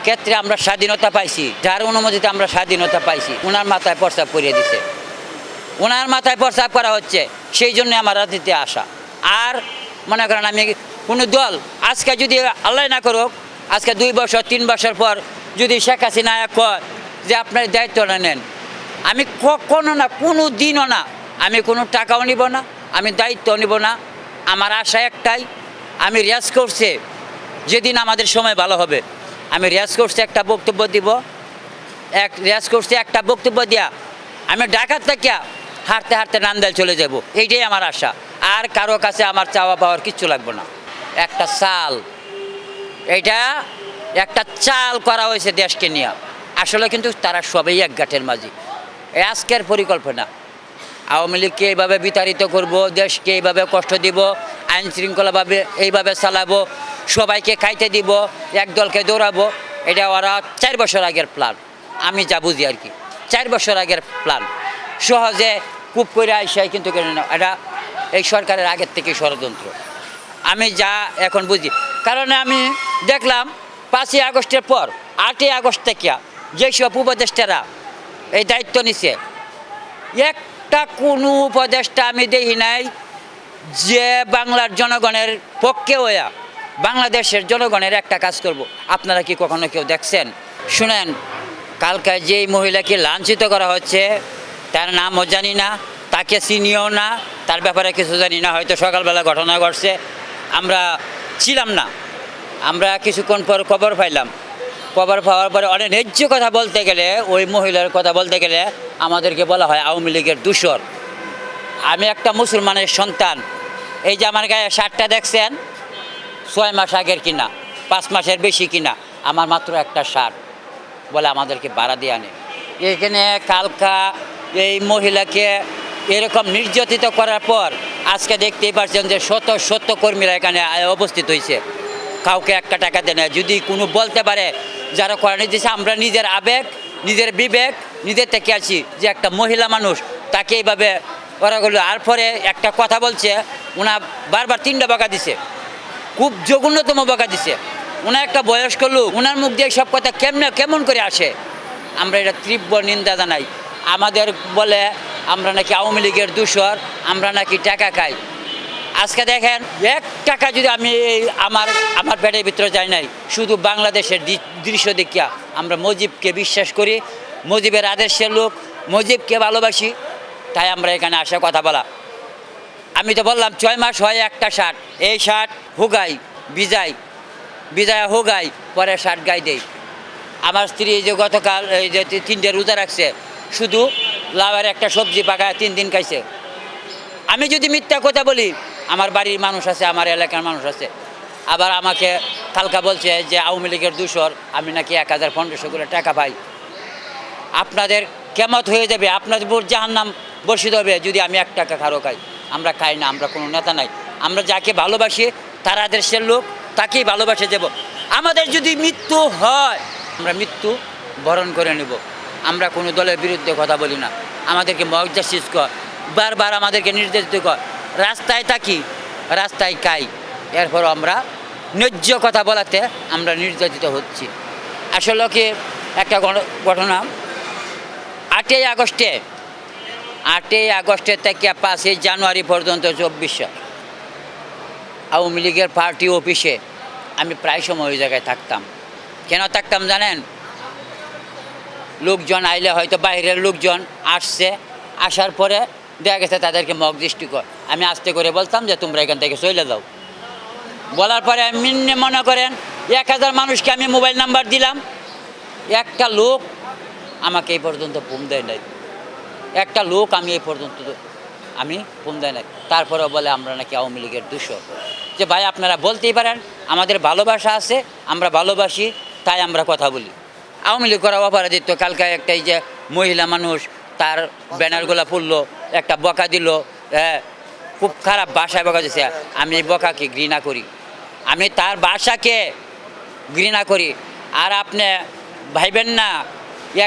ক্ষেত্রে আমরা স্বাধীনতা পাইছি, যার অনুমতিতে আমরা স্বাধীনতা পাইছি, ওনার মাথায় প্রস্তাব করিয়ে দিছে, ওনার মাথায় প্রস্তাব করা হচ্ছে। সেই জন্য আমার রাজনীতিতে আসা। আর মনে করেন আমি কোনো দল আজকে যদি আল্লাহ না করুক, আজকে 2 বছর 3 বছর পর যদি শেখ হাসিনা কয় যে আপনার দায়িত্বটা নেন, আমি কখনো না, কোনো দিনও না, আমি কোনো টাকাও নিব না, আমি দায়িত্ব নিব না। আমার আশা একটাই, আমি রিয়াজ করছে যেদিন আমাদের সময় ভালো হবে, আমি রিয়াজ করছে একটা বক্তব্য দিব, রিয়াজ করছে একটা বক্তব্য দিয়া আমি ঢাকা থেকে হাঁটতে হাঁটতে নান্দাইল চলে যাব। এইটাই আমার আশা। আর কারো কাছে আমার চাওয়া পাওয়ার কিচ্ছু লাগবে না। একটা চাল, এইটা একটা চাল করা হয়েছে দেশকে নিয়ে। আসলে কিন্তু তারা সবাই এক গাঁটের মাঝি। আজকের পরিকল্পনা আওয়ামী লীগকে এইভাবে বিতাড়িত করব, দেশকে এইভাবে কষ্ট দিব, আইন শৃঙ্খলাভাবে এইভাবে চালাবো, সবাইকে খাইতে দিব, এক দলকে দৌড়াবো। এটা ওরা 4 বছর আগের প্ল্যান, আমি যা বুঝি আর কি। 4 বছর আগের প্ল্যান, সহজে কূপ করে আইসাই কিন্তু এটা এই সরকারের আগের থেকে ষড়যন্ত্র, আমি যা এখন বুঝি। কারণ আমি দেখলাম 5ই আগস্টের পর 8ই আগস্ট থেকে যেসব উপদেষ্টারা এই দায়িত্ব নিছে, একটা কোনো উপদেষ্টা আমি দেখি নাই যে বাংলার জনগণের পক্ষে হইয়া বাংলাদেশের জনগণের একটা কাজ করব। আপনারা কি কখনো কেউ দেখছেন? শুনেন, কালকে যেই মহিলাকে লাঞ্ছিত করা হচ্ছে, তার নামও জানি না, তাকে চিনিও না, তার ব্যাপারে কিছু জানি না। হয়তো সকালবেলা ঘটনা ঘটছে, আমরা ছিলাম না, আমরা কিছুক্ষণ পর খবর পাইলাম। খবর পাওয়ার পরে অনেক ন্যায্য কথা বলতে গেলে, ওই মহিলার কথা বলতে গেলে আমাদেরকে বলা হয় আওয়ামী লীগের দূষর। আমি একটা মুসলমানের সন্তান। এই যে আমার গায়ে শার্টটা দেখছেন, 6 মাস আগের কিনা, 5 মাসের বেশি কিনা, আমার মাত্র একটা শার্ট, বলে আমাদেরকে ভাড়া দিয়ে আনে। এখানে কালকা এই মহিলাকে এরকম নির্যাতিত করার পর আজকে দেখতেই পাচ্ছেন যে শত শত কর্মীরা এখানে উপস্থিত হয়েছে, কাউকে একটা টাকা দেয় না। যদি কোনো বলতে পারে যারা করেনি দিয়েছে, আমরা নিজের আবেগ, নিজের বিবেক, নিজের থেকে আছি যে একটা মহিলা মানুষ তাকে এইভাবে ওরা করলো। আর পরে একটা কথা বলছে, ওনা বারবার 3টা বকা দিছে, খুব জঘন্যতম বকা দিছে। ওনার একটা বয়স্ক লোক, ওনার মুখ দিয়ে সব কথা কেমন করে আসে? আমরা এটা তীব্র নিন্দা জানাই। আমাদের বলে আমরা নাকি আওয়ামী লীগের দূষর, আমরা নাকি টাকা খাই। আজকে দেখেন, 1 টাকা যদি আমি আমার পেটের ভিতরে যাই নাই, শুধু বাংলাদেশের দৃশ্য দেখিয়া আমরা মুজিবকে বিশ্বাস করি, মুজিবের আদর্শের লোক, মুজিবকে ভালোবাসি, তাই আমরা এখানে আসা কথা বলা। আমি তো বললাম 6 মাস হয় একটা শার্ট, এই শার্ট হুগাই বিজয় হুগাই, পরে শার্ট গাই দেই। আমার স্ত্রী যে গতকাল এই যে 3টে রোজা রাখছে, শুধু লাউয়ের একটা সবজি পাকায় 3 দিন খাইছে। আমি যদি মিথ্যা কথা বলি, আমার বাড়ির মানুষ আছে, আমার এলাকার মানুষ আছে। আবার আমাকে কালকা বলছে যে আওয়ামী লীগের দূষর, আমি নাকি 1000-1500 করে টাকা পাই। আপনাদের কেমত হয়ে যাবে, আপনাদের উপর জাহান্নাম বর্ষিত হবে যদি আমি 1 টাকা কারো খাই। আমরা খাই না, আমরা কোনো নেতা নাই। আমরা যাকে ভালোবাসি, তার আদর্শের লোক, তাকেই ভালোবাসে যাব। আমাদের যদি মৃত্যু হয়, আমরা মৃত্যু বরণ করে নেব। আমরা কোনো দলের বিরুদ্ধে কথা বলি না। আমাদেরকে মজ্জাশিস কর, বারবার আমাদেরকে নির্দেশিত কর, রাস্তায় থাকি, রাস্তায় খাই, এরপরও আমরা ন্যায্য কথা বলাতে আমরা নির্যাতিত হচ্ছি। আসলে কি একটা ঘটনা, 8ই আগস্টে থেকে 5ই জানুয়ারি পর্যন্ত 24 আওয়ামী লীগের পার্টি অফিসে আমি প্রায় সময় ওই জায়গায় থাকতাম। কেন থাকতাম জানেন? লোকজন আইলে, হয়তো বাইরের লোকজন আসছে, আসার পরে দেখা গেছে তাদেরকে মগ দৃষ্টিকর, আমি আস্তে করে বলতাম যে তোমরা এখান থেকে চলে যাও। বলার পরে মনে করেন 1000 মানুষকে আমি মোবাইল নাম্বার দিলাম, একটা লোক আমাকে এই পর্যন্ত ফোন দেয় নাই, একটা লোক আমি এই পর্যন্ত ফোন দেয় নাই। তারপরেও বলে আমরা নাকি আওয়ামী লীগের দূষর। যে ভাই, আপনারা বলতেই পারেন, আমাদের ভালোবাসা আছে, আমরা ভালোবাসি, তাই আমরা কথা বলি। আওয়ামী লীগ করা অপরাধিত্ব। কালকে একটা এই যে মহিলা মানুষ, তার ব্যানারগুলো পড়লো, একটা বকা দিল, খুব খারাপ ভাষায় বকা দিছে। আমি এই বকাকে ঘৃণা করি, আমি তার ভাষাকে ঘৃণা করি। আর আপনি ভাইবেন না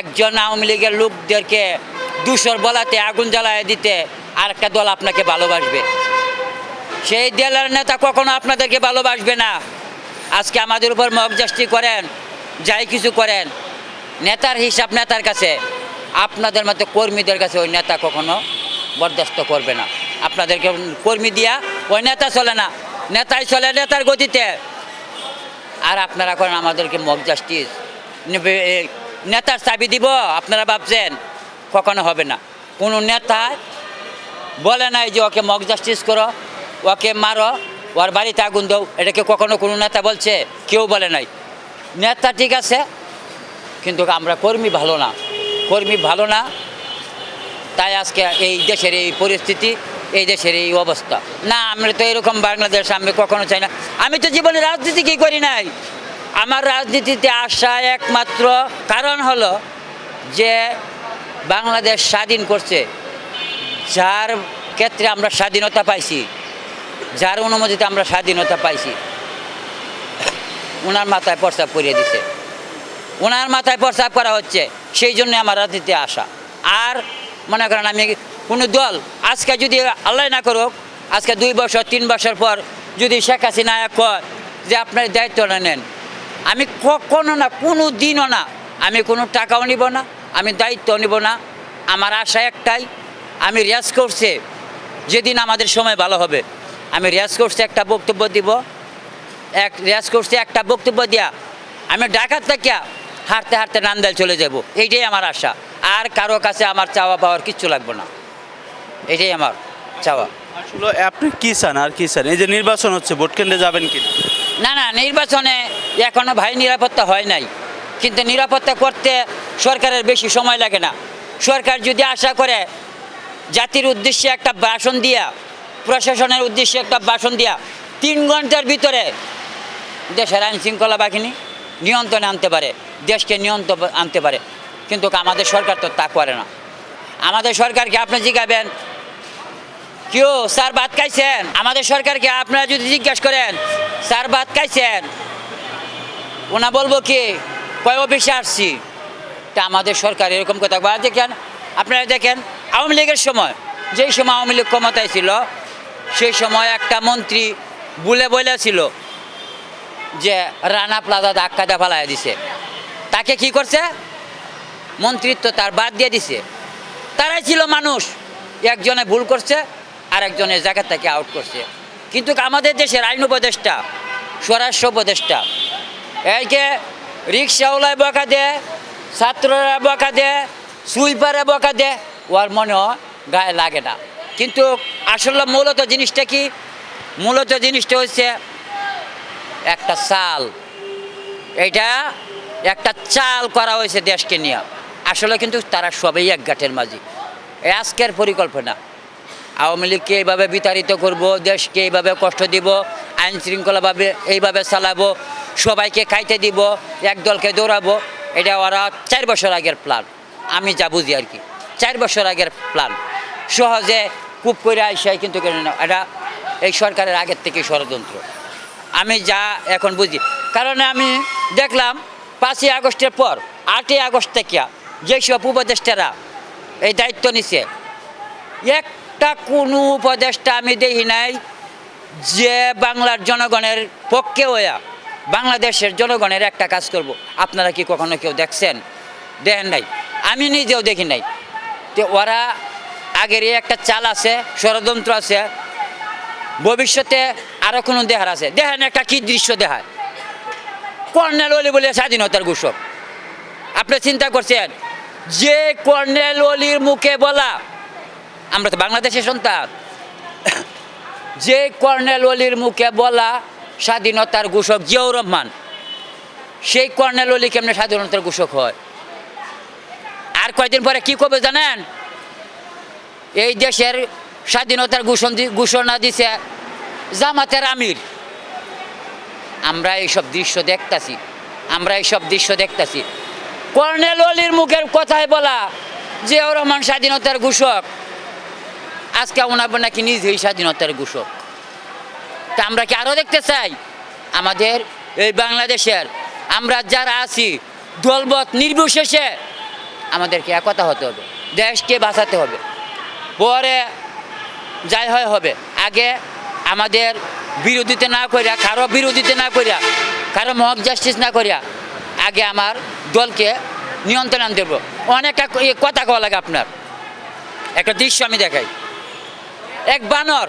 একজন আওয়ামী লীগের লোকদেরকে দূষর বলাতে, আগুন জ্বালায় দিতে আর একটা দল আপনাকে ভালোবাসবে। সেই দলের নেতা কখনো আপনাদেরকে ভালোবাসবে না। আজকে আমাদের উপর মগজাস্তি করেন, যাই কিছু করেন, নেতার হিসাব নেতার কাছে, আপনাদের মতো কর্মীদের কাছে ওই নেতা কখনো বরদাস্ত করবে না। আপনাদেরকে কর্মী দিয়া ওই নেতা চলে না, নেতাই চলে নেতার গতিতে। আর আপনারা করেন আমাদেরকে মক জাস্টিস, নেতার চাবি দিব আপনারা ভাবছেন, কখনো হবে না। কোনো নেতা বলে নাই যে ওকে মক জাস্টিস করো, ওকে মারো, ওর বাড়িতে আগুন দাও, এটাকে কখনো কোনো নেতা বলছে? কেউ বলে নাই। নেতা ঠিক আছে, কিন্তু আমরা কর্মী ভালো না, কর্মী ভালো না, তাই আজকে এই দেশের এই পরিস্থিতি, এই দেশের এই অবস্থা। না, আমরা তো এরকম বাংলাদেশ আমি কখনো চাই না। আমি তো জীবনে রাজনীতি কি করি নাই। আমার রাজনীতিতে আসা একমাত্র কারণ হলো যে বাংলাদেশ স্বাধীন করছে, যার ক্ষেত্রে আমরা স্বাধীনতা পাইছি, যার অনুমতিতে আমরা স্বাধীনতা পাইছি, ওনার মাথায় প্রস্তাব করিয়ে দিছে, ওনার মাথায় প্রস্তাব করা হচ্ছে, সেই জন্য আমার রাজনীতিতে আসা। আর মনে করেন আমি কোনো দল আজকে যদি আল্লাহ না করুক, আজকে 2 বছর 3 বছর পর যদি শেখ হাসিনা কয় যে আপনার দায়িত্বটা নেন, আমি কখনো না, কোনো দিনও না, আমি কোনো টাকাও নিব না, আমি দায়িত্ব নিব না। আমার আশা একটাই, আমি রেয়াজ করছে যেদিন আমাদের সময় ভালো হবে, আমি রেয়াজ করছে একটা বক্তব্য দিব, রেয়াজ করছে একটা বক্তব্য দিয়া আমি ঢাকার থেকে হাঁটতে হাঁটতে নান্দাইল চলে যাব। এইটাই আমার আশা। আর কারো কাছে আমার চাওয়া পাওয়ার কিচ্ছু লাগবে না, এটাই আমার চাওয়া। আসলে আপনি কি চান আর কি চান? এই যে নির্বাচন হচ্ছে, ভোট কেন্দ্রে যাবেন কি? না না, নির্বাচনে এখনো ভাই নিরাপত্তা হয় নাই, কিন্তু নিরাপত্তা করতে সরকারের বেশি সময় লাগে না। সরকার যদি আশা করে জাতির উদ্দেশ্যে একটা ভাষণ দিয়া, প্রশাসনের উদ্দেশ্যে একটা ভাষণ দিয়া 3 ঘন্টার ভিতরে দেশের আইন শৃঙ্খলা বাহিনী নিয়ন্ত্রণে আনতে পারে, দেশকে নিয়ন্ত্রণ আনতে পারে, কিন্তু আমাদের সরকার তো তা করে না। আমাদের সরকারকে আপনি জিজ্ঞাবেন, কেউ স্যার ভাত খাইছেন? আমাদের সরকারকে আপনারা যদি জিজ্ঞাসা করেন স্যার ভাত খাইছেন, ওনা বলবো কি কয় অফিসে আসছি। তা আমাদের সরকার এরকম কথা দেখেন, আপনারা দেখেন আওয়ামী লীগের সময়, যেই সময় আওয়ামী লীগ ক্ষমতায় ছিল, সেই সময় একটা মন্ত্রী বলেছিল যে রানা প্লাজা ধাক্কা ফালাই দিছে, তাকে কি করছে? মন্ত্রিত্ব তার বাদ দিয়ে দিছে। তারাই ছিল মানুষ, একজনে ভুল করছে আর একজনের জায়গা থেকে আউট করছে। কিন্তু আমাদের দেশের আইন উপদেষ্টা, স্বরাষ্ট্র উপদেষ্টা, এইকে রিক্সাওয়ালায় বকা দেয়, ছাত্ররা বকা দেয়, সুইপারে বকা দেয়, ওর মনেও গায়ে লাগে না। কিন্তু আসলে মূলত জিনিসটা কি? মূলত জিনিসটা হচ্ছে একটা চাল, এইটা একটা চাল করা হয়েছে দেশকে নিয়ে। আসলে কিন্তু তারা সবাই এক গাঁটের মাঝি। আজকের পরিকল্পনা আওয়ামী লীগকে এইভাবে বিতাড়িত করব, দেশকে এইভাবে কষ্ট দিব, আইন শৃঙ্খলাভাবে এইভাবে চালাবো, সবাইকে খাইতে দিব, এক দলকে দৌড়াবো। এটা ওরা 4 বছর আগের প্ল্যান, আমি যা বুঝি আর কি। 4 বছর আগের প্ল্যান, সহজে কূপ করে আইসাই কিন্তু এটা এই সরকারের আগের থেকে ষড়যন্ত্র, আমি যা এখন বুঝি। কারণ আমি দেখলাম 5ই আগস্টের পর 8ই আগস্ট থেকে যেসব উপদেষ্টারা এই দায়িত্ব নিছে, একটা কোনো উপদেষ্টা আমি দেখি নাই যে বাংলার জনগণের পক্ষে হইয়া বাংলাদেশের জনগণের একটা কাজ করব। আপনারা কি কখনো কেউ দেখছেন? দেখেন নাই, আমি নিজেও দেখি নাই। তো ওরা আগের একটা চাল আছে, ষড়যন্ত্র আছে, ভবিষ্যতে আরও কোনো দেহার আছে। দেখেন একটা কি দৃশ্য দেখায়, কর্নেল অলি বলে স্বাধীনতার ঘোষক। আপনি চিন্তা করছেন যে কর্নেল অলির মুখে বলা, আমরা তো বাংলাদেশের সন্তান, যে কর্নেল অলির মুখে বলা স্বাধীনতার ঘোষক জিয়াউর রহমান, সেই কর্নেল অলি কেমনে স্বাধীনতার ঘোষক হয়? আর কয়েকদিন পরে কি করবে জানেন? এই দেশের স্বাধীনতার ঘোষণা দিছে জামাতের আমির। আমরা এইসব দৃশ্য দেখতাছি, কর্নেল অলির মুখের কথায় বলা জিয়াউর রহমান স্বাধীনতার ঘোষক, আজকে ওনার নাকি নিজেই স্বাধীনতার ঘোষক। তা আমরা কি আরও দেখতে চাই? আমাদের এই বাংলাদেশের আমরা যারা আছি, দলবত নির্বিশেষে আমাদেরকে একতা হতে হবে, দেশকে বাঁচাতে হবে। পরে যাই হয় হবে, আগে আমাদের বিরোধিতা না করিয়া, কারো বিরোধিতা না করিয়া, কারো মক জাস্টিস না করিয়া আগে আমার দলকে নিয়ন্ত্রণ আনতে দেবো। অনেকটা কথা কওয়া লাগে আপনার। একটা দৃশ্য আমি দেখাই। এক বানর